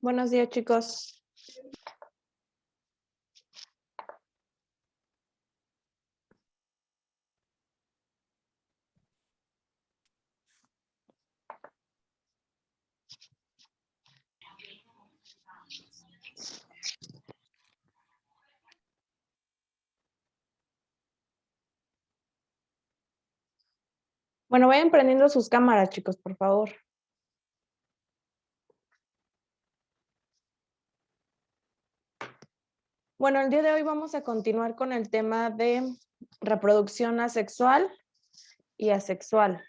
Buenos días, chicos. Bueno, vayan prendiendo sus cámaras, chicos, por favor. Bueno, el día de hoy vamos a continuar con el tema de reproducción asexual y asexual.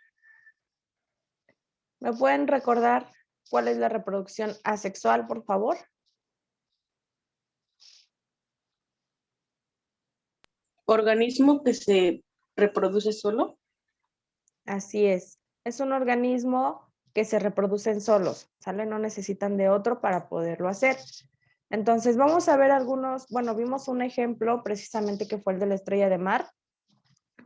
¿Me pueden recordar cuál es la reproducción asexual, por favor? ¿Organismo que se reproduce solo? Así es. Es un organismo que se reproducen solos, ¿sale? No necesitan de otro para poderlo hacer. Entonces, vamos a ver algunos, bueno, vimos un ejemplo precisamente que fue el de la estrella de mar,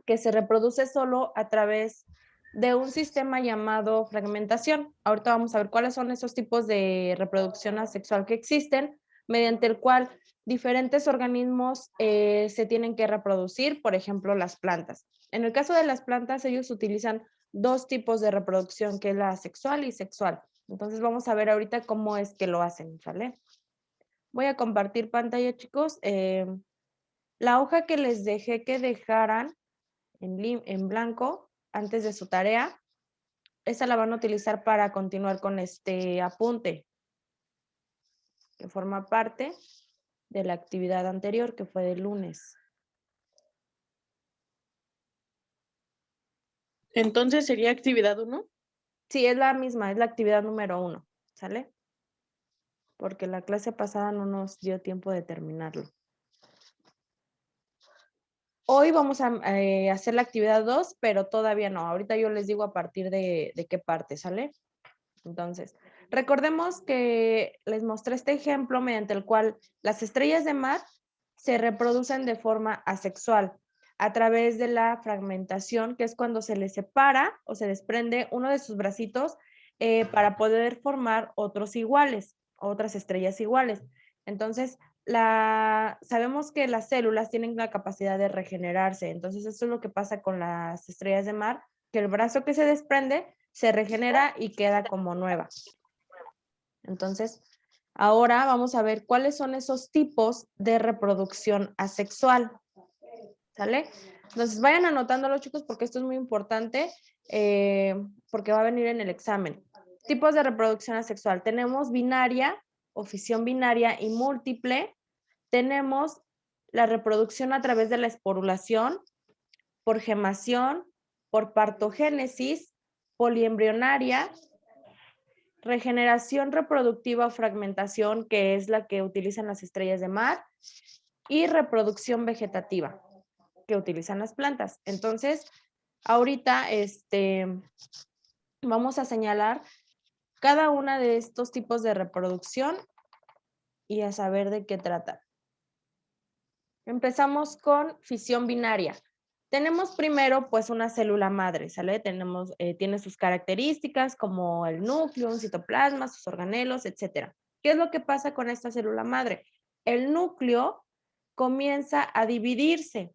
que se reproduce solo a través de un sistema llamado fragmentación. Ahorita vamos a ver cuáles son esos tipos de reproducción asexual que existen, mediante el cual diferentes organismos se tienen que reproducir, por ejemplo, las plantas. En el caso de las plantas, ellos utilizan dos tipos de reproducción, que es la asexual y sexual. Entonces vamos a ver ahorita cómo es que lo hacen, ¿sale? Voy a compartir pantalla, chicos. La hoja que les dejé que dejaran en blanco antes de su tarea, esa la van a utilizar para continuar con este apunte, que forma parte de la actividad anterior, que fue del lunes. Entonces sería actividad 1. Sí, es la misma, es la actividad número 1, ¿sale? Porque la clase pasada no nos dio tiempo de terminarlo. Hoy vamos a hacer la actividad 2, pero todavía no. Ahorita yo les digo a partir de qué parte, ¿sale? Entonces, recordemos que les mostré este ejemplo mediante el cual las estrellas de mar se reproducen de forma asexual a través de la fragmentación, que es cuando se les separa o se desprende uno de sus bracitos para poder formar otros iguales, otras estrellas iguales. Entonces, sabemos que las células tienen la capacidad de regenerarse. Entonces, esto es lo que pasa con las estrellas de mar, que el brazo que se desprende se regenera y queda como nueva. Entonces, ahora vamos a ver cuáles son esos tipos de reproducción asexual. ¿Sale? Entonces, vayan anotándolo, chicos, porque esto es muy importante, porque va a venir en el examen. Tipos de reproducción asexual. Tenemos binaria o fisión binaria y múltiple. Tenemos la reproducción a través de la esporulación, por gemación, por partogénesis, poliembrionaria, regeneración reproductiva o fragmentación, que es la que utilizan las estrellas de mar, y reproducción vegetativa, que utilizan las plantas. Entonces, ahorita vamos a señalar cada una de estos tipos de reproducción y a saber de qué trata. Empezamos con fisión binaria. Tenemos primero pues una célula madre, ¿sale? Tiene sus características como el núcleo, un citoplasma, sus organelos, etcétera. ¿Qué es lo que pasa con esta célula madre? El núcleo comienza a dividirse,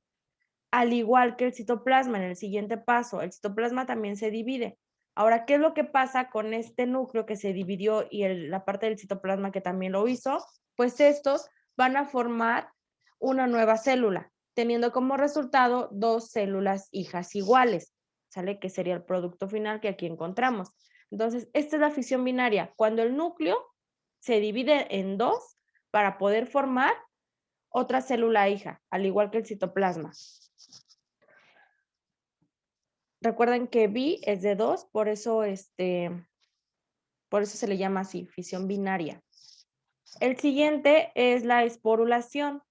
al igual que el citoplasma en el siguiente paso. El citoplasma también se divide. Ahora, ¿qué es lo que pasa con este núcleo que se dividió y la parte del citoplasma que también lo hizo? Pues estos van a formar una nueva célula, teniendo como resultado dos células hijas iguales, ¿sale? Que sería el producto final que aquí encontramos. Entonces, esta es la fisión binaria, cuando el núcleo se divide en dos para poder formar otra célula hija, al igual que el citoplasma. Recuerden que bi es de 2, por eso se le llama así, fisión binaria. El siguiente es la esporulación.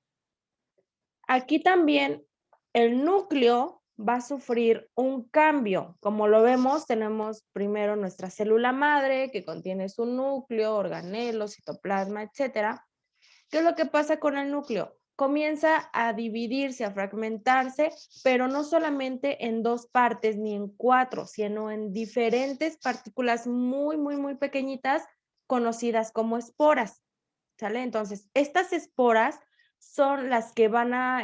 Aquí también el núcleo va a sufrir un cambio. Como lo vemos, tenemos primero nuestra célula madre que contiene su núcleo, organelos, citoplasma, etcétera. ¿Qué es lo que pasa con el núcleo? Comienza a dividirse, a fragmentarse, pero no solamente en 2 partes ni en 4, sino en diferentes partículas muy, muy, muy pequeñitas conocidas como esporas, ¿sale? Entonces, estas esporas son las que van a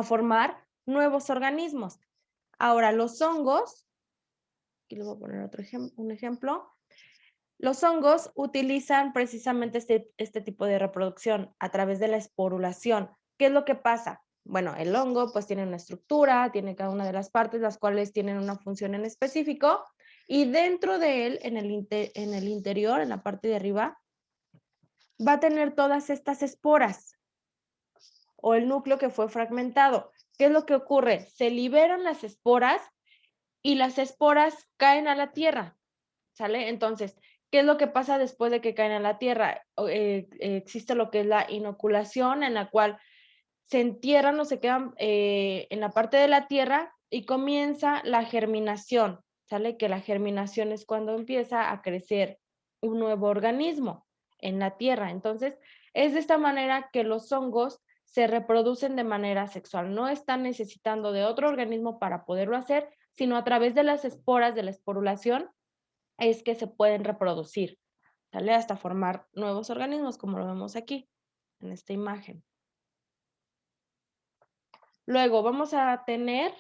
formar nuevos organismos. Ahora, los hongos, aquí les voy a poner un ejemplo. Los hongos utilizan precisamente este tipo de reproducción a través de la esporulación. ¿Qué es lo que pasa? Bueno, el hongo pues tiene una estructura, tiene cada una de las partes, las cuales tienen una función en específico, y dentro de él, en el interior, en la parte de arriba, va a tener todas estas esporas o el núcleo que fue fragmentado. ¿Qué es lo que ocurre? Se liberan las esporas y las esporas caen a la tierra, ¿sale? Entonces, ¿qué es lo que pasa después de que caen a la tierra? Existe lo que es la inoculación, en la cual se entierran o se quedan en la parte de la tierra y comienza la germinación, ¿sale? Que la germinación es cuando empieza a crecer un nuevo organismo en la tierra. Entonces, es de esta manera que los hongos se reproducen de manera sexual. No están necesitando de otro organismo para poderlo hacer, sino a través de las esporas de la esporulación es que se pueden reproducir, ¿sale? Hasta formar nuevos organismos, como lo vemos aquí, en esta imagen. Luego vamos a tener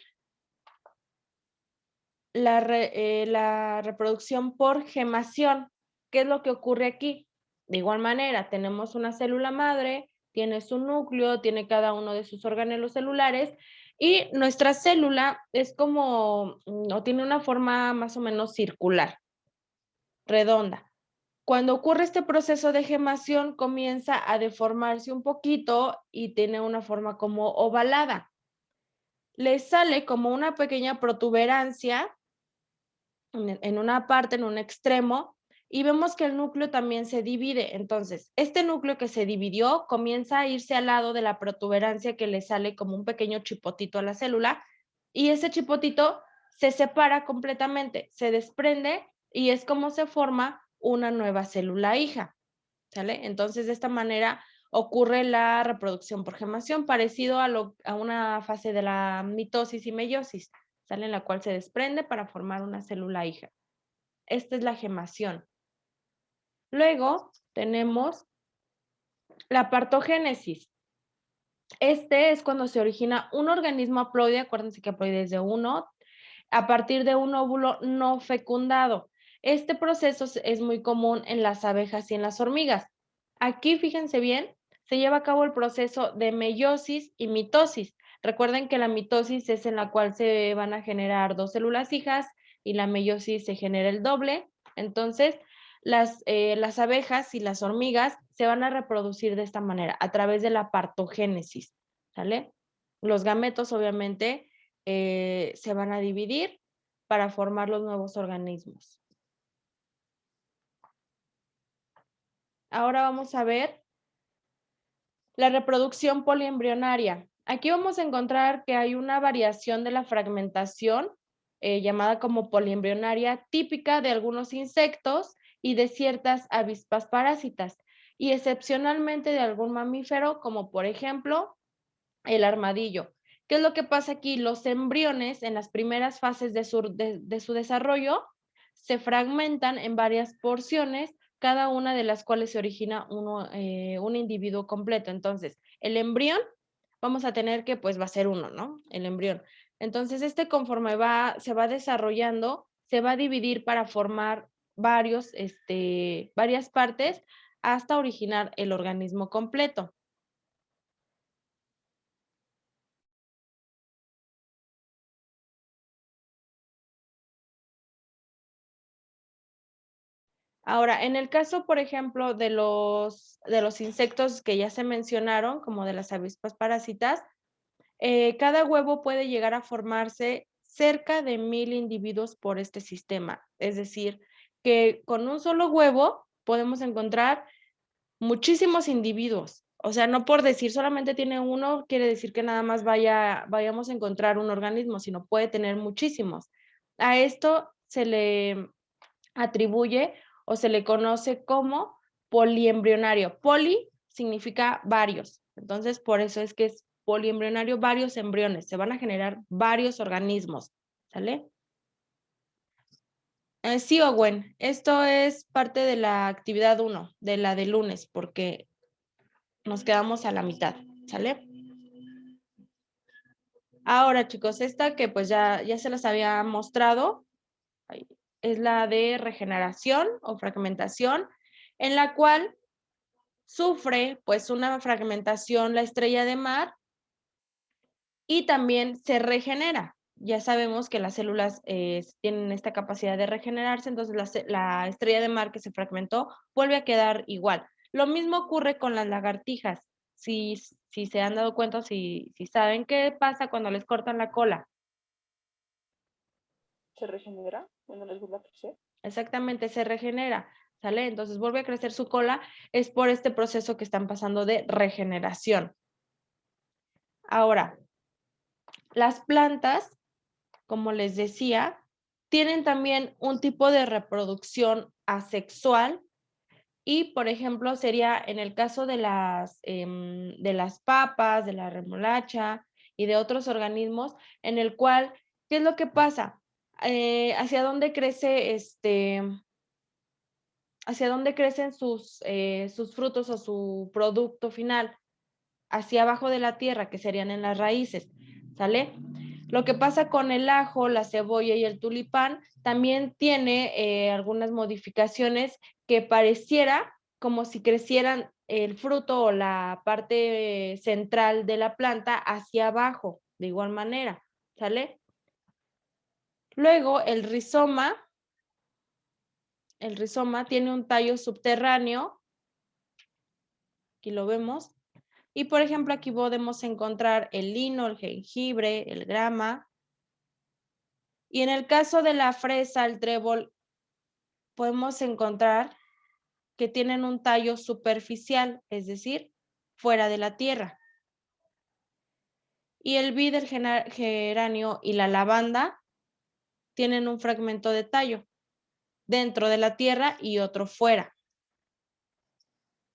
la reproducción por gemación. ¿Qué es lo que ocurre aquí? De igual manera, tenemos una célula madre, tiene su núcleo, tiene cada uno de sus organelos celulares y nuestra célula es como, o tiene una forma más o menos circular, redonda. Cuando ocurre este proceso de gemación, comienza a deformarse un poquito y tiene una forma como ovalada. Le sale como una pequeña protuberancia en una parte, en un extremo, y vemos que el núcleo también se divide. Entonces, este núcleo que se dividió comienza a irse al lado de la protuberancia que le sale como un pequeño chipotito a la célula, y ese chipotito se separa completamente, se desprende y es como se forma una nueva célula hija, ¿sale? Entonces, de esta manera ocurre la reproducción por gemación, parecido a una fase de la mitosis y meiosis, ¿sale? En la cual se desprende para formar una célula hija. Esta es la gemación. Luego tenemos la partogénesis. Este es cuando se origina un organismo haploide, acuérdense que haploide es de uno, a partir de un óvulo no fecundado. Este proceso es muy común en las abejas y en las hormigas. Aquí, fíjense bien, se lleva a cabo el proceso de meiosis y mitosis. Recuerden que la mitosis es en la cual se van a generar 2 células hijas y la meiosis se genera el doble. Entonces, las abejas y las hormigas se van a reproducir de esta manera, a través de la partogénesis, ¿sale? Los gametos, obviamente, se van a dividir para formar los nuevos organismos. Ahora vamos a ver la reproducción poliembrionaria. Aquí vamos a encontrar que hay una variación de la fragmentación llamada como poliembrionaria típica de algunos insectos y de ciertas avispas parásitas y excepcionalmente de algún mamífero como por ejemplo el armadillo. ¿Qué es lo que pasa aquí? Los embriones en las primeras fases de su desarrollo se fragmentan en varias porciones, cada una de las cuales se origina un individuo completo. Entonces, el embrión, vamos a tener que, pues va a ser uno, ¿no? El embrión. Entonces, conforme se va desarrollando, se va a dividir para formar varias partes hasta originar el organismo completo. Ahora, en el caso, por ejemplo, de los insectos que ya se mencionaron, como de las avispas parásitas, cada huevo puede llegar a formarse cerca de 1000 individuos por este sistema. Es decir, que con un solo huevo podemos encontrar muchísimos individuos. O sea, no por decir solamente tiene uno, quiere decir que nada más vayamos a encontrar un organismo, sino puede tener muchísimos. A esto se le atribuye o se le conoce como poliembrionario. Poli significa varios. Entonces, por eso es que es poliembrionario, varios embriones. Se van a generar varios organismos. ¿Sale? Sí, Owen, esto es parte de la actividad 1, de la de lunes, porque nos quedamos a la mitad. ¿Sale? Ahora, chicos, esta que pues ya se las había mostrado, es la de regeneración o fragmentación, en la cual sufre pues una fragmentación la estrella de mar y también se regenera. Ya sabemos que las células tienen esta capacidad de regenerarse, entonces la estrella de mar que se fragmentó vuelve a quedar igual. Lo mismo ocurre con las lagartijas. Si se han dado cuenta, si saben qué pasa cuando les cortan la cola. ¿Se regenera cuando les vuelve a crecer? Exactamente, se regenera, ¿sale? Entonces vuelve a crecer su cola, es por este proceso que están pasando de regeneración. Ahora, las plantas, como les decía, tienen también un tipo de reproducción asexual y, por ejemplo, sería en el caso de las papas, de la remolacha y de otros organismos, en el cual, ¿qué es lo que pasa? ¿Hacia dónde crece hacia dónde crecen sus frutos o su producto final? Hacia abajo de la tierra, que serían en las raíces, ¿sale? Lo que pasa con el ajo, la cebolla y el tulipán también tiene algunas modificaciones que pareciera como si crecieran el fruto o la parte central de la planta hacia abajo, de igual manera, ¿sale? Luego el rizoma tiene un tallo subterráneo, aquí lo vemos, y por ejemplo aquí podemos encontrar el lino, el jengibre, el grama. Y en el caso de la fresa, el trébol, podemos encontrar que tienen un tallo superficial, es decir, fuera de la tierra. Y el vid, el geranio y la lavanda tienen un fragmento de tallo dentro de la tierra y otro fuera.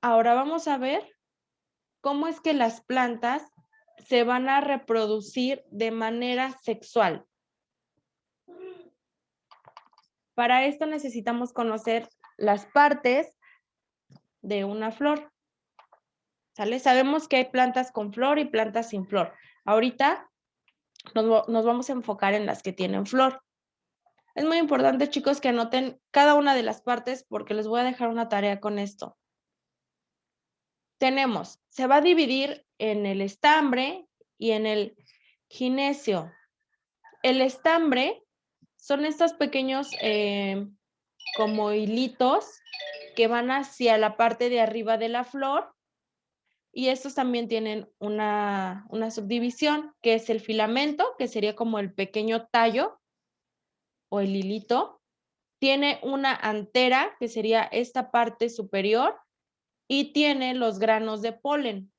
Ahora vamos a ver cómo es que las plantas se van a reproducir de manera sexual. Para esto necesitamos conocer las partes de una flor. ¿Sale? Sabemos que hay plantas con flor y plantas sin flor. Ahorita nos vamos a enfocar en las que tienen flor. Es muy importante, chicos, que anoten cada una de las partes porque les voy a dejar una tarea con esto. Se va a dividir en el estambre y en el gineceo. El estambre son estos pequeños como hilitos que van hacia la parte de arriba de la flor. Y estos también tienen una subdivisión, que es el filamento, que sería como el pequeño tallo o el hilito. Tiene una antera, que sería esta parte superior, y tiene los granos de polen,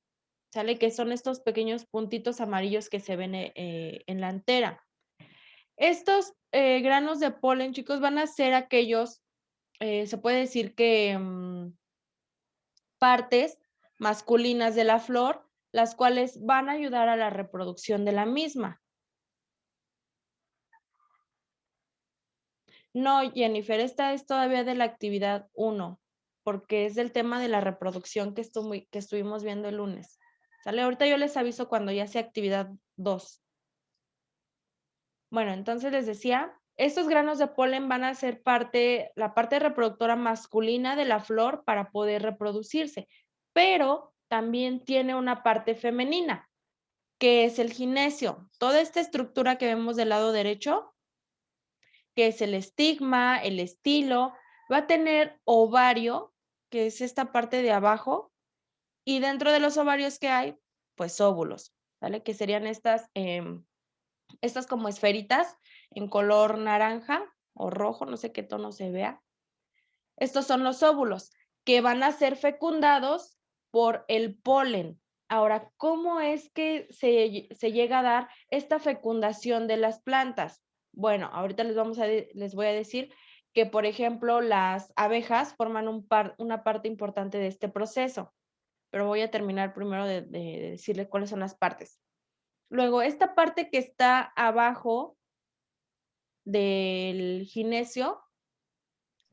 ¿sale? Que son estos pequeños puntitos amarillos que se ven en la antera. Estos granos de polen, chicos, van a ser aquellos, se puede decir que partes masculinas de la flor, las cuales van a ayudar a la reproducción de la misma. No, Jennifer, esta es todavía de la actividad 1, porque es del tema de la reproducción que estuvimos viendo el lunes. ¿Sale? Ahorita yo les aviso cuando ya sea actividad 2. Bueno, entonces les decía, estos granos de polen van a ser la parte reproductora masculina de la flor para poder reproducirse, pero también tiene una parte femenina, que es el gineceo. Toda esta estructura que vemos del lado derecho, que es el estigma, el estilo, va a tener ovario, que es esta parte de abajo, y dentro de los ovarios que hay, pues óvulos, ¿vale? Que serían estas como esferitas en color naranja o rojo, no sé qué tono se vea. Estos son los óvulos que van a ser fecundados por el polen. Ahora, ¿cómo es que se llega a dar esta fecundación de las plantas? Bueno, ahorita les voy a decir que, por ejemplo, las abejas forman una parte importante de este proceso, pero voy a terminar primero de decirles cuáles son las partes. Luego, esta parte que está abajo del gineceo,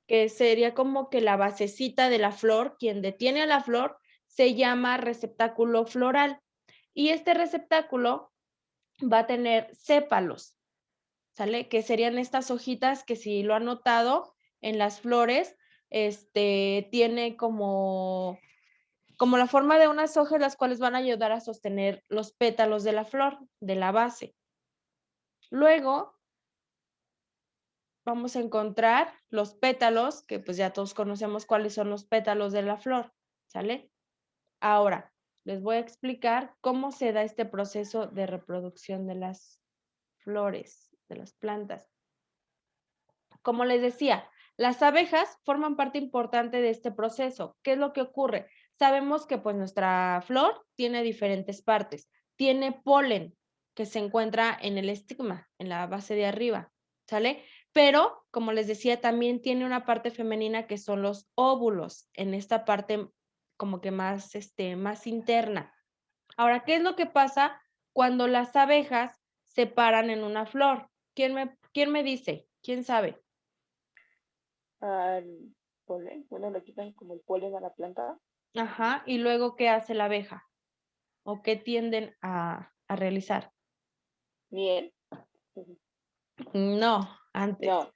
que sería como que la basecita de la flor, quien detiene a la flor, se llama receptáculo floral. Y este receptáculo va a tener sépalos, ¿sale? Que serían estas hojitas que, si lo han notado en las flores, tiene como la forma de unas hojas, las cuales van a ayudar a sostener los pétalos de la flor, de la base. Luego vamos a encontrar los pétalos, que pues ya todos conocemos cuáles son los pétalos de la flor, ¿sale? Ahora, les voy a explicar cómo se da este proceso de reproducción de las flores, de las plantas. Como les decía, las abejas forman parte importante de este proceso. ¿Qué es lo que ocurre? Sabemos que pues nuestra flor tiene diferentes partes. Tiene polen que se encuentra en el estigma, en la base de arriba, ¿sale? Pero, como les decía, también tiene una parte femenina que son los óvulos, en esta parte como que más interna. Ahora, ¿qué es lo que pasa cuando las abejas se paran en una flor? ¿Quién me dice? ¿Quién sabe? Al polen, bueno, le quitan como el polen a la planta. Ajá, y luego, ¿qué hace la abeja? ¿O qué tienden a realizar? Miel. Ujú. No, antes. No.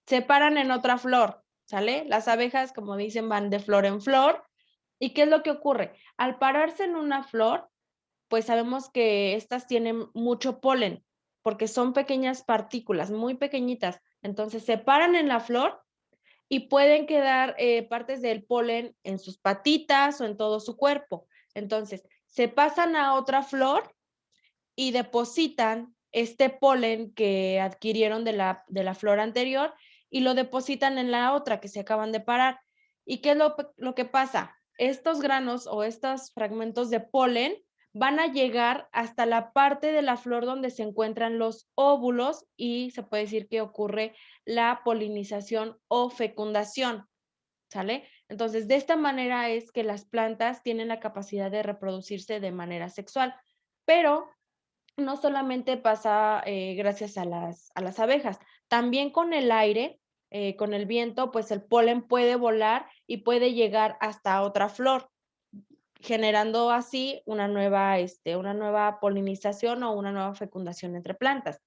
Se paran en otra flor, ¿sale? Las abejas, como dicen, van de flor en flor. ¿Y qué es lo que ocurre? Al pararse en una flor, pues sabemos que estas tienen mucho polen, porque son pequeñas partículas, muy pequeñitas. Entonces se paran en la flor y pueden quedar partes del polen en sus patitas o en todo su cuerpo. Entonces, se pasan a otra flor y depositan este polen que adquirieron de la flor anterior y lo depositan en la otra que se acaban de parar. ¿Y qué es lo que pasa? Estos granos o estos fragmentos de polen van a llegar hasta la parte de la flor donde se encuentran los óvulos y se puede decir que ocurre la polinización o fecundación, ¿sale? Entonces, de esta manera es que las plantas tienen la capacidad de reproducirse de manera sexual, pero no solamente pasa gracias a las abejas, también con el aire, con el viento, pues el polen puede volar y puede llegar hasta otra flor, generando así una nueva polinización o una nueva fecundación entre plantas.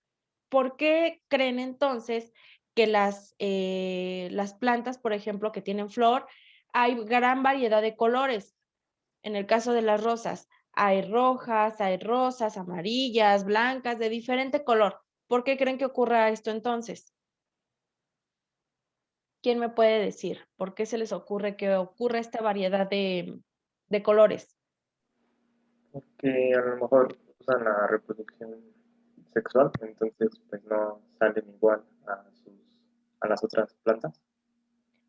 ¿Por qué creen entonces que las plantas, por ejemplo, que tienen flor, hay gran variedad de colores? En el caso de las rosas, hay rojas, hay rosas, amarillas, blancas, de diferente color. ¿Por qué creen que ocurra esto entonces? ¿Quién me puede decir? ¿Por qué se les ocurre que ocurra esta variedad de colores? Porque a lo mejor usan la reproducción sexual, entonces pues no salen igual a las otras plantas,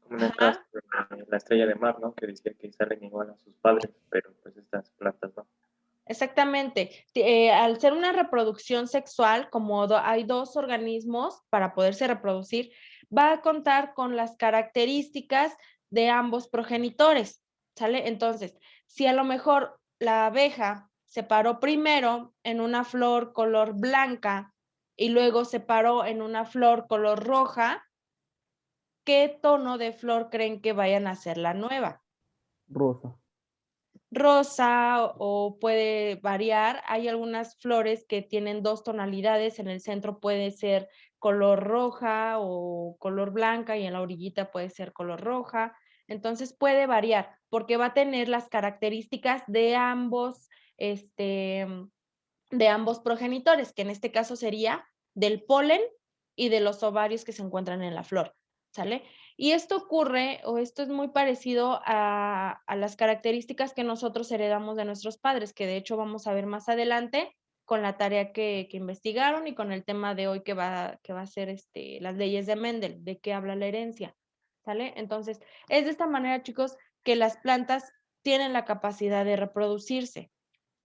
como en el caso Ajá, de la estrella de mar, ¿no? Que decía que salen igual a sus padres, pero pues estas plantas no. exactamente. Al ser una reproducción sexual, como hay dos organismos para poderse reproducir, va a contar con las características de ambos progenitores, ¿sale? Entonces, si a lo mejor la abeja se paró primero en una flor color blanca y luego se paró en una flor color roja, ¿qué tono de flor creen que vayan a ser la nueva? Rosa. Rosa o puede variar. Hay algunas flores que tienen dos tonalidades. En el centro puede ser color roja o color blanca y en la orillita puede ser color roja. Entonces puede variar porque va a tener las características de ambos progenitores, que en este caso sería del polen y de los ovarios que se encuentran en la flor, ¿sale? Y esto ocurre, o esto es muy parecido a las características que nosotros heredamos de nuestros padres, que de hecho vamos a ver más adelante con la tarea que investigaron y con el tema de hoy que va a ser las leyes de Mendel, de qué habla la herencia, ¿sale? Entonces, es de esta manera, chicos, que las plantas tienen la capacidad de reproducirse.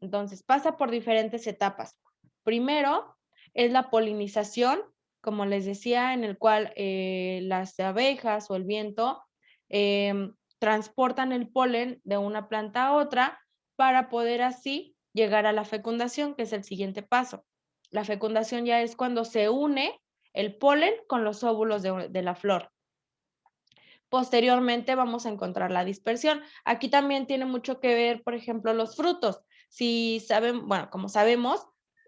Entonces, pasa por diferentes etapas. Primero es la polinización, como les decía, en el cual las abejas o el viento transportan el polen de una planta a otra para poder así llegar a la fecundación, que es el siguiente paso. La fecundación ya es cuando se une el polen con los óvulos de la flor. Posteriormente vamos a encontrar la dispersión. Aquí también tiene mucho que ver, por ejemplo, los frutos. Si saben, bueno, como sabemos,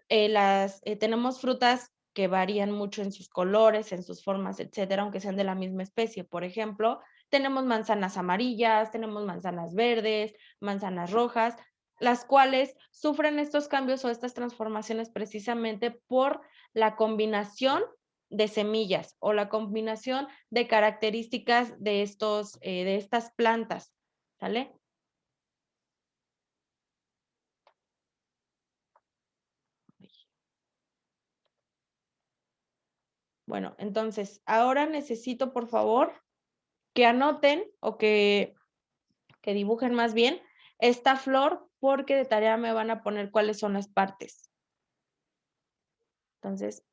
tenemos frutas que varían mucho en sus colores, en sus formas, etcétera, aunque sean de la misma especie. Por ejemplo, tenemos manzanas amarillas, tenemos manzanas verdes, manzanas rojas, las cuales sufren estos cambios o estas transformaciones precisamente por la combinación de semillas o la combinación de características de estas plantas, ¿sale? Bueno, entonces, ahora necesito, por favor, que anoten o que dibujen más bien esta flor, porque de tarea me van a poner cuáles son las partes. Entonces,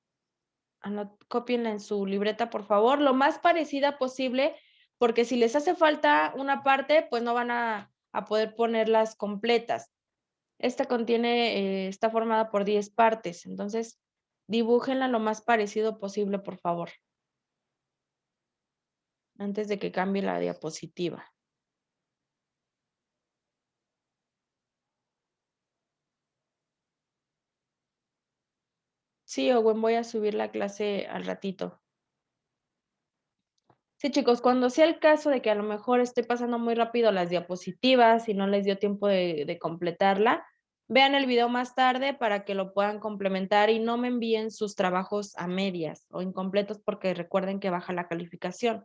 cópienla en su libreta, por favor, lo más parecida posible, porque si les hace falta una parte, pues no van a poder ponerlas completas. Esta está formada por 10 partes, entonces dibújenla lo más parecido posible, por favor, antes de que cambie la diapositiva. Sí, Owen, voy a subir la clase al ratito. Sí, chicos, cuando sea el caso de que a lo mejor estoy pasando muy rápido las diapositivas y no les dio tiempo de completarla, vean el video más tarde para que lo puedan complementar y no me envíen sus trabajos a medias o incompletos porque recuerden que baja la calificación,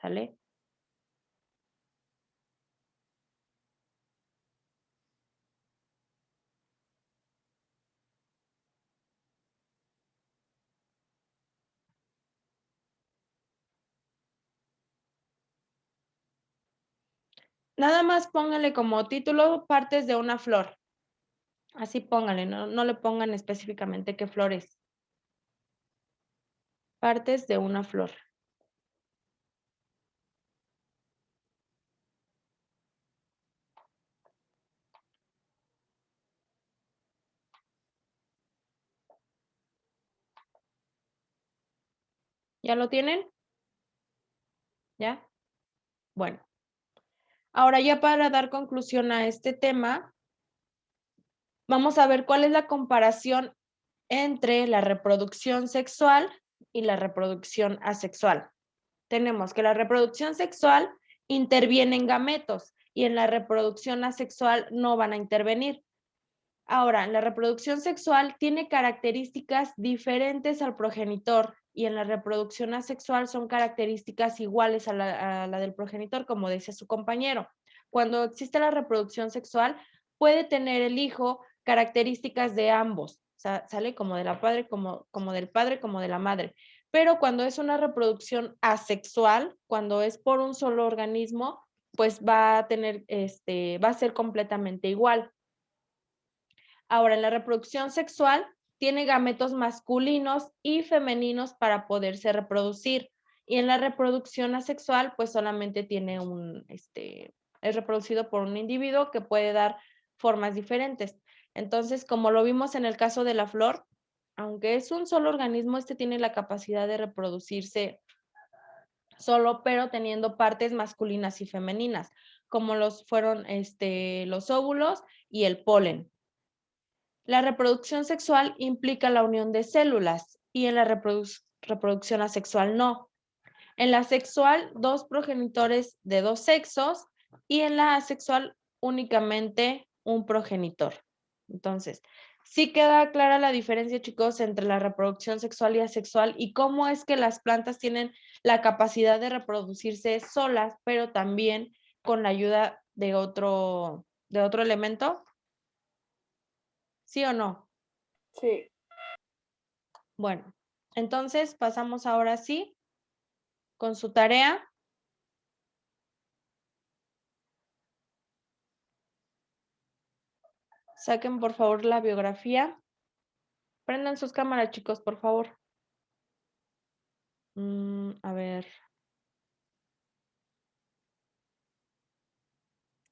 ¿sale? Nada más pónganle como título partes de una flor. Así pónganle, no le pongan específicamente qué flores. Partes de una flor. ¿Ya lo tienen? ¿Ya? Bueno. Ahora ya para dar conclusión a este tema, vamos a ver cuál es la comparación entre la reproducción sexual y la reproducción asexual. Tenemos que la reproducción sexual interviene en gametos y en la reproducción asexual no van a intervenir. Ahora, la reproducción sexual tiene características diferentes al progenitor y en la reproducción asexual son características iguales a la del progenitor, como decía su compañero. Cuando existe la reproducción sexual, puede tener el hijo características de ambos, sale como de la padre, como del padre, como de la madre. Pero cuando es una reproducción asexual, cuando es por un solo organismo, pues va a ser completamente igual. Ahora, en la reproducción sexual, tiene gametos masculinos y femeninos para poderse reproducir. Y en la reproducción asexual, pues solamente tiene es reproducido por un individuo que puede dar formas diferentes. Entonces, como lo vimos en el caso de la flor, aunque es un solo organismo, tiene la capacidad de reproducirse solo, pero teniendo partes masculinas y femeninas, como fueron los óvulos y el polen. La reproducción sexual implica la unión de células y en la reproducción asexual no. En la sexual, dos progenitores de dos sexos y en la asexual únicamente un progenitor. Entonces, sí queda clara la diferencia, chicos, entre la reproducción sexual y asexual y cómo es que las plantas tienen la capacidad de reproducirse solas, pero también con la ayuda de otro elemento. ¿Sí o no? Sí. Bueno, entonces pasamos ahora sí con su tarea. Saquen por favor la biografía. Prendan sus cámaras, chicos, por favor. A ver.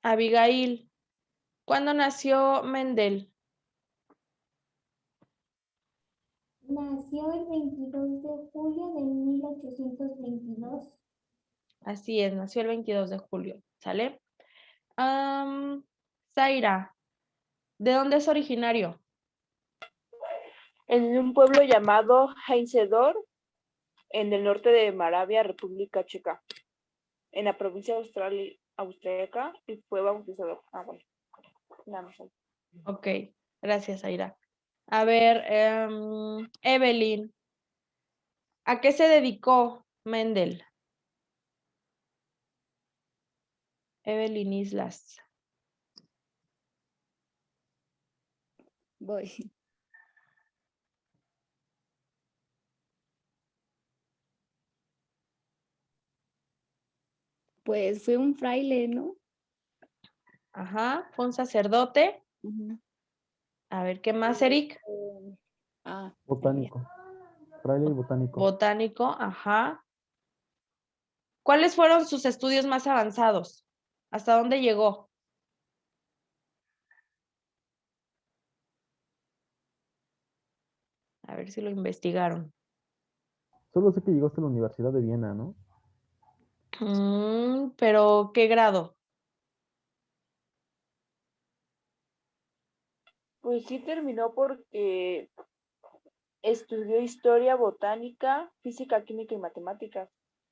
Abigail, ¿cuándo nació Mendel? Nació el 22 de julio de 1822. Así es, nació el 22 de julio, ¿sale? Zaira, ¿de dónde es originario? En un pueblo llamado Heinzedorf, en el norte de Moravia, República Checa, en la provincia austríaca, y fue bautizado. Bueno, nada más. Ok, gracias, Zaira. A ver, Evelyn, ¿a qué se dedicó Mendel? Evelyn Islas. Voy. Pues fue un fraile, ¿no? Ajá, fue un sacerdote. Ujú. A ver, ¿qué más, Eric? Botánico. Fraile y botánico. Botánico, ajá. ¿Cuáles fueron sus estudios más avanzados? ¿Hasta dónde llegó? A ver si lo investigaron. Solo sé que llegó hasta la Universidad de Viena, ¿no? Pero, ¿qué grado? Pues sí terminó porque estudió historia, botánica, física, química y matemáticas.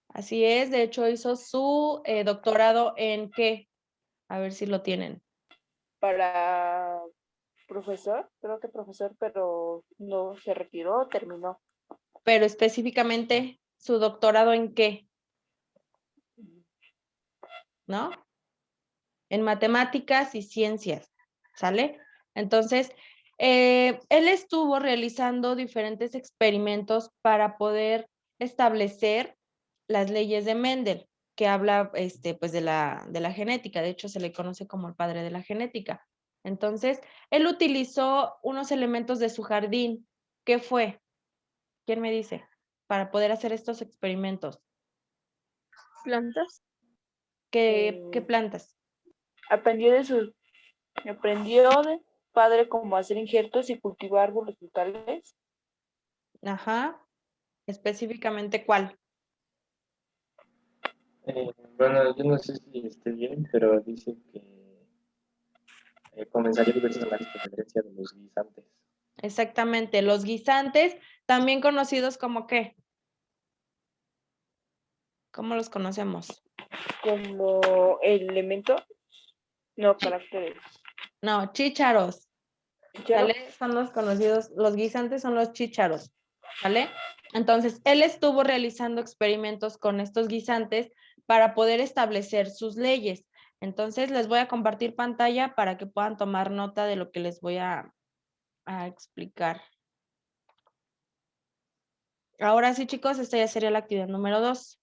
Así es, de hecho hizo su doctorado en ¿qué? A ver si lo tienen. Para profesor, creo que profesor, pero no se retiró, terminó. Pero específicamente su doctorado en ¿qué? ¿No? En matemáticas y ciencias, ¿sale? Entonces, él estuvo realizando diferentes experimentos para poder establecer las leyes de Mendel, que habla pues de la genética. De hecho, se le conoce como el padre de la genética. Entonces, él utilizó unos elementos de su jardín. ¿Qué fue? ¿Quién me dice? Para poder hacer estos experimentos. Plantas. ¿Qué plantas? Aprendió de padre cómo hacer injertos y cultivar árboles frutales. Ajá. Específicamente, ¿cuál? Bueno, yo no sé si esté bien, pero dice que comenzaría diversos análisis de herencia de los guisantes. Exactamente, los guisantes, también conocidos como ¿qué? ¿Cómo los conocemos? Como elemento, no, caracteres. No, chícharos, ¿Chícharo? ¿sale? Son los conocidos, los guisantes son los chícharos, ¿vale? Entonces, él estuvo realizando experimentos con estos guisantes para poder establecer sus leyes. Entonces, les voy a compartir pantalla para que puedan tomar nota de lo que les voy a explicar. Ahora sí, chicos, esta ya sería la actividad número 2.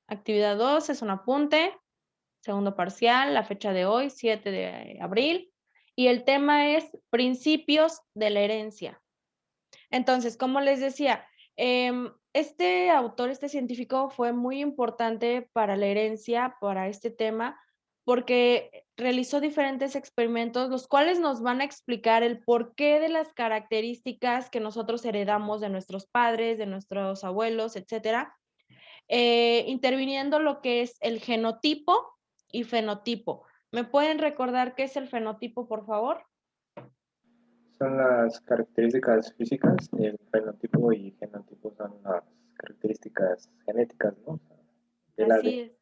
Actividad 2 es un apunte, segundo parcial, la fecha de hoy, 7 de abril, y el tema es principios de la herencia. Entonces, como les decía, este autor, este científico fue muy importante para la herencia, para este tema, porque realizó diferentes experimentos, los cuales nos van a explicar el porqué de las características que nosotros heredamos de nuestros padres, de nuestros abuelos, etcétera, interviniendo lo que es el genotipo y fenotipo. ¿Me pueden recordar qué es el fenotipo, por favor? Son las características físicas, el fenotipo y genotipo son las características genéticas, ¿no? Del Así ADN. es.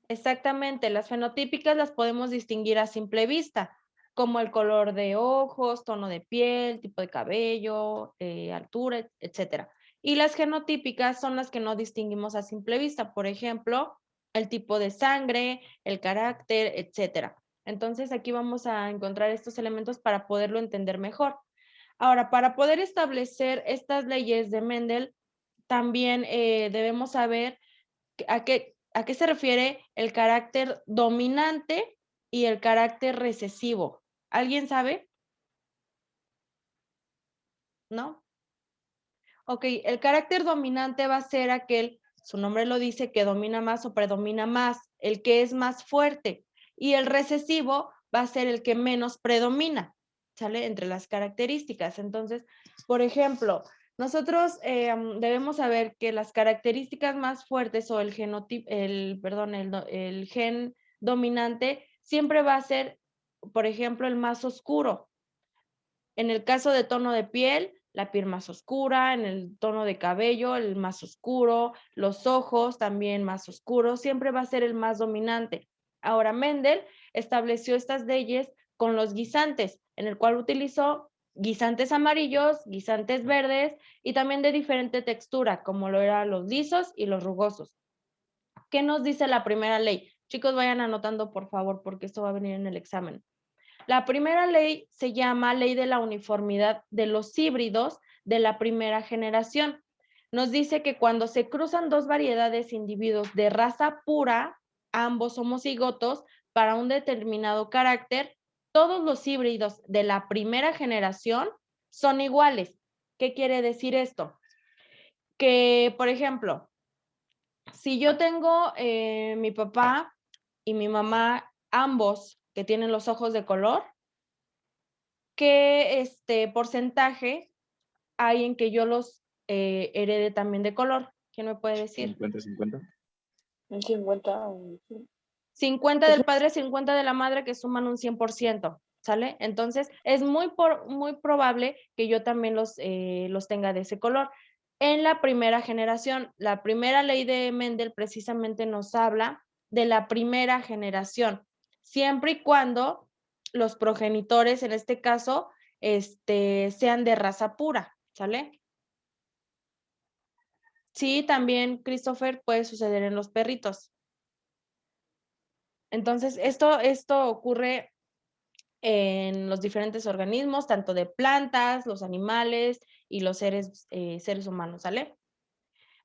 Exactamente, las fenotípicas las podemos distinguir a simple vista, como el color de ojos, tono de piel, tipo de cabello, altura, etcétera. Y las genotípicas son las que no distinguimos a simple vista, por ejemplo, el tipo de sangre, el carácter, etcétera. Entonces aquí vamos a encontrar estos elementos para poderlo entender mejor. Ahora, para poder establecer estas leyes de Mendel, también debemos saber ¿A qué se refiere el carácter dominante y el carácter recesivo? ¿Alguien sabe? ¿No? Ok, el carácter dominante va a ser aquel, su nombre lo dice, que domina más o predomina más, el que es más fuerte. Y el recesivo va a ser el que menos predomina, ¿sale? Entre las características. Entonces, por ejemplo, nosotros debemos saber que las características más fuertes o el gen dominante siempre va a ser, por ejemplo, el más oscuro. En el caso de tono de piel, la piel más oscura, en el tono de cabello, el más oscuro, los ojos también más oscuros, siempre va a ser el más dominante. Ahora, Mendel estableció estas leyes con los guisantes, en el cual utilizó guisantes amarillos, guisantes verdes y también de diferente textura, como lo eran los lisos y los rugosos. ¿Qué nos dice la primera ley? Chicos, vayan anotando, por favor, porque esto va a venir en el examen. La primera ley se llama Ley de la Uniformidad de los Híbridos de la primera generación. Nos dice que cuando se cruzan dos variedades de individuos de raza pura, ambos homocigotos, para un determinado carácter, todos los híbridos de la primera generación son iguales. ¿Qué quiere decir esto? Que, por ejemplo, si yo tengo mi papá y mi mamá, ambos que tienen los ojos de color, ¿qué porcentaje hay en que yo los herede también de color? ¿Quién me puede decir? 50-50. Un 50, un 50 del padre, 50 de la madre, que suman un 100%, ¿sale? Entonces, es muy probable que yo también los tenga de ese color. En la primera generación, la primera ley de Mendel precisamente nos habla de la primera generación, siempre y cuando los progenitores, en este caso, sean de raza pura, ¿sale? Sí, también, Christopher, puede suceder en los perritos. Entonces, esto ocurre en los diferentes organismos, tanto de plantas, los animales y los seres humanos, ¿sale?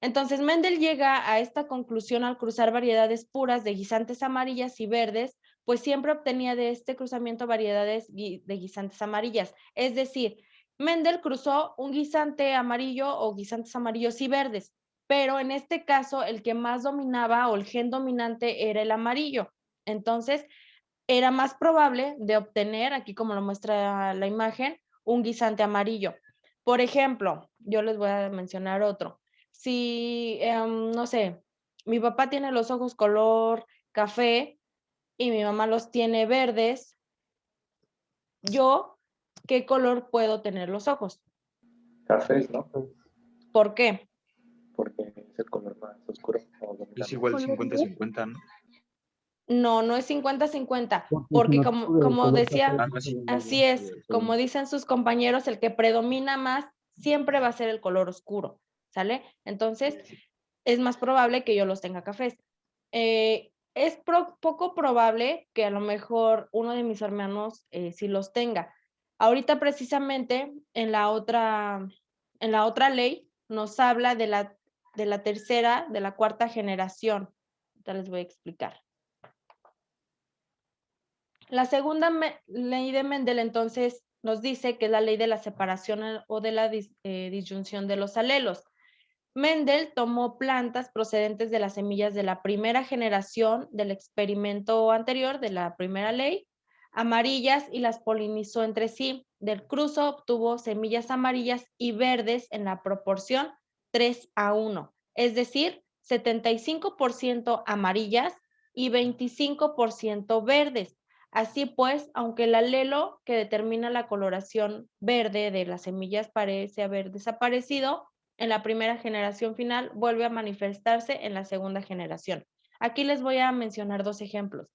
Entonces, Mendel llega a esta conclusión al cruzar variedades puras de guisantes amarillas y verdes, pues siempre obtenía de este cruzamiento variedades de guisantes amarillas. Es decir, Mendel cruzó un guisante amarillo o guisantes amarillos y verdes, pero en este caso el que más dominaba o el gen dominante era el amarillo. Entonces, era más probable de obtener, aquí como lo muestra la imagen, un guisante amarillo. Por ejemplo, yo les voy a mencionar otro. Si, no sé, mi papá tiene los ojos color café y mi mamá los tiene verdes, yo, ¿qué color puedo tener los ojos? Cafés, ¿no? ¿Por qué? Porque es el color más oscuro o Es dominante. igual 50-50, ¿no? No, no es 50-50, Porque porque si no como, tuve como color decía, café, Ah, no, sí. así es, como dicen sus compañeros, el que predomina más siempre va a ser el color oscuro, ¿sale? Entonces, es más probable que yo los tenga cafés. Es poco probable que a lo mejor uno de mis hermanos sí los tenga. Ahorita precisamente en la otra ley nos habla de la tercera, de la cuarta generación. Ahorita les voy a explicar. La segunda ley de Mendel entonces nos dice que es la ley de la separación o de la disyunción de los alelos. Mendel tomó plantas procedentes de las semillas de la primera generación del experimento anterior de la primera ley, amarillas, y las polinizó entre sí. Del cruzo obtuvo semillas amarillas y verdes en la proporción 3:1, es decir, 75% amarillas y 25% verdes. Así pues, aunque el alelo que determina la coloración verde de las semillas parece haber desaparecido, en la primera generación final vuelve a manifestarse en la segunda generación. Aquí les voy a mencionar dos ejemplos.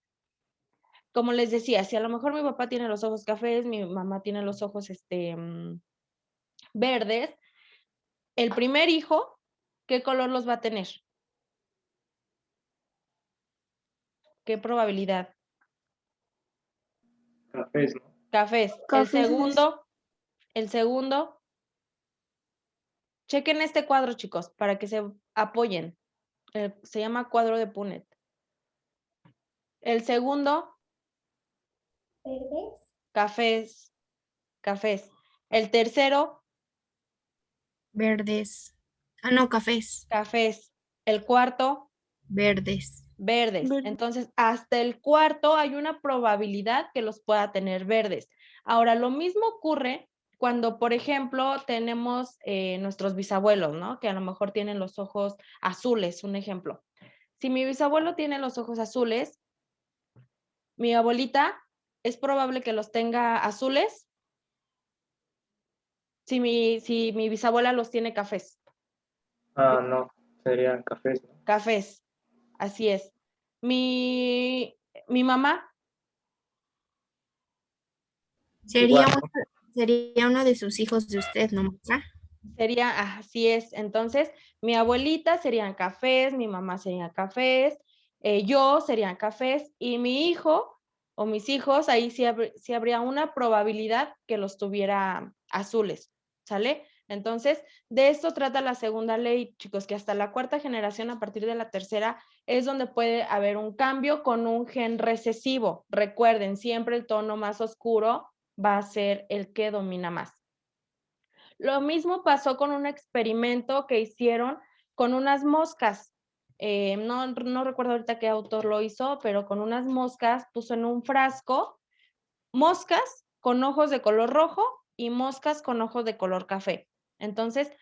Como les decía, si a lo mejor mi papá tiene los ojos cafés, mi mamá tiene los ojos verdes, el primer hijo, ¿qué color los va a tener? ¿Qué probabilidad? Cafés, ¿no? Cafés. Cafés. El segundo. Chequen este cuadro, chicos, para que se apoyen. Se llama cuadro de Punnett. El segundo, Verdes. cafés. El tercero, Verdes. Ah, no, cafés. cafés. El cuarto, Verdes. verdes. Verde. Entonces, hasta el cuarto hay una probabilidad que los pueda tener verdes. Ahora, lo mismo ocurre cuando, por ejemplo, tenemos nuestros bisabuelos, ¿no? Que a lo mejor tienen los ojos azules, un ejemplo. Si mi bisabuelo tiene los ojos azules, mi abuelita es probable que los tenga azules si mi bisabuela los tiene cafés. No, serían cafés, ¿no? Cafés, así es. Mi mamá Sería Igual, uno, sería uno de sus hijos de usted, ¿no, maestra? sería, así es. Entonces, mi abuelita serían cafés, mi mamá serían cafés, yo serían cafés y mi hijo o mis hijos, ahí sí habría una probabilidad que los tuviera azules, ¿sale? Entonces, de esto trata la segunda ley, chicos, que hasta la cuarta generación, a partir de la tercera, es donde puede haber un cambio con un gen recesivo. Recuerden, siempre el tono más oscuro va a ser el que domina más. Lo mismo pasó con un experimento que hicieron con unas moscas. No recuerdo ahorita qué autor lo hizo, pero con unas moscas puso en un frasco moscas con ojos de color rojo y moscas con ojos de color café. Entonces,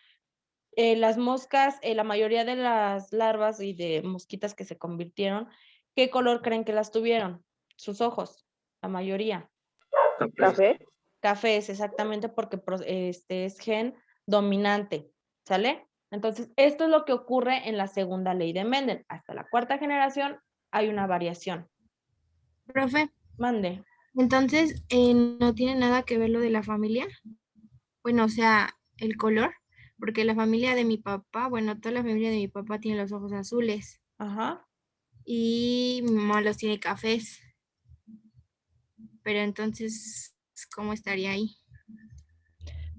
las moscas, la mayoría de las larvas y de mosquitas que se convirtieron, ¿qué color creen que las tuvieron? Sus ojos, la mayoría. cafés. Café. Cafés, exactamente, porque es gen dominante, ¿sale? Entonces, esto es lo que ocurre en la segunda ley de Mendel. Hasta la cuarta generación hay una variación. Profe, Mande. entonces, ¿no tiene nada que ver lo de la familia? Bueno, o sea, el color, porque la familia de mi papá, bueno, toda la familia de mi papá tiene los ojos azules Ajá. y mi mamá los tiene cafés. Pero entonces, ¿cómo estaría ahí?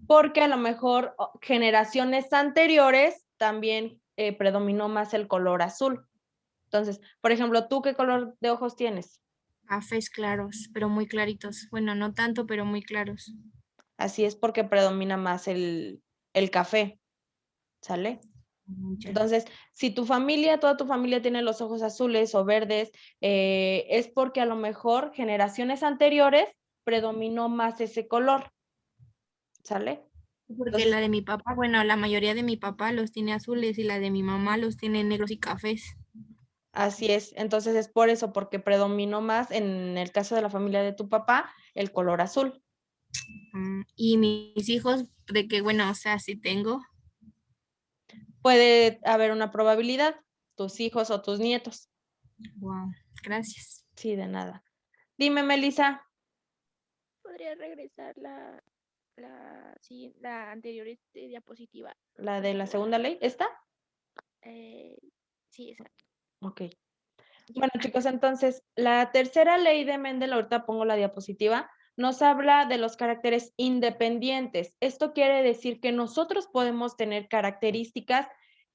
Porque a lo mejor generaciones anteriores también predominó más el color azul. Entonces, por ejemplo, ¿tú qué color de ojos tienes? Cafés claros, pero muy claritos. Bueno, no tanto, pero muy claros. Así es porque predomina más el café, ¿sale? Ya. Entonces, si tu familia, toda tu familia tiene los ojos azules o verdes, es porque a lo mejor generaciones anteriores predominó más ese color, ¿sale? Porque Entonces, la de mi papá, bueno, la mayoría de mi papá los tiene azules y la de mi mamá los tiene negros y cafés. así es. Entonces es por eso, porque predominó más en el caso de la familia de tu papá el color azul. Y mis hijos, de que, bueno, o sea, si tengo, Puede haber una probabilidad, tus hijos o tus nietos. wow, gracias. Sí, de nada. Dime, Melissa, ¿Podría regresar la anterior diapositiva? la de la segunda ley, ¿está? Eh, sí, exacto. Ok. Bueno, chicos, entonces, la tercera ley de Mendel, ahorita pongo la diapositiva, nos habla de los caracteres independientes. Esto quiere decir que nosotros podemos tener características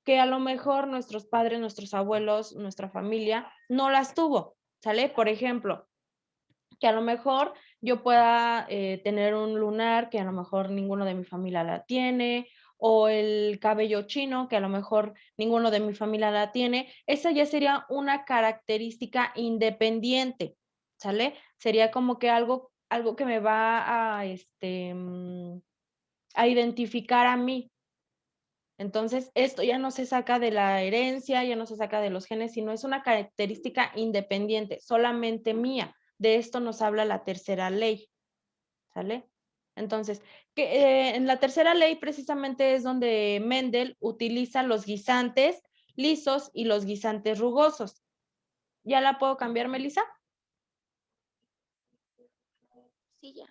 que a lo mejor nuestros padres, nuestros abuelos, nuestra familia no las tuvo, ¿sale? Por ejemplo, que a lo mejor yo pueda tener un lunar que a lo mejor ninguno de mi familia la tiene, o el cabello chino que a lo mejor ninguno de mi familia la tiene. Esa ya sería una característica independiente, ¿sale? Sería como que algo que me va a identificar a mí. Entonces, esto ya no se saca de la herencia, ya no se saca de los genes, sino es una característica independiente, solamente mía. De esto nos habla la tercera ley, ¿sale? Entonces, en la tercera ley precisamente es donde Mendel utiliza los guisantes lisos y los guisantes rugosos. ¿Ya la puedo cambiar, Melissa? Sí, ya.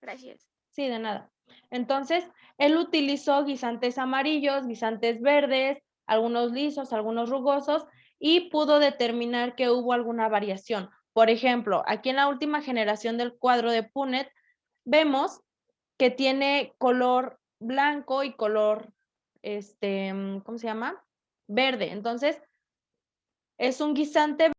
Gracias. Sí, de nada. Entonces, él utilizó guisantes amarillos, guisantes verdes, algunos lisos, algunos rugosos, y pudo determinar que hubo alguna variación. Por ejemplo, aquí en la última generación del cuadro de Punnett, vemos que tiene color blanco y color, ¿cómo se llama? verde. Entonces, es un guisante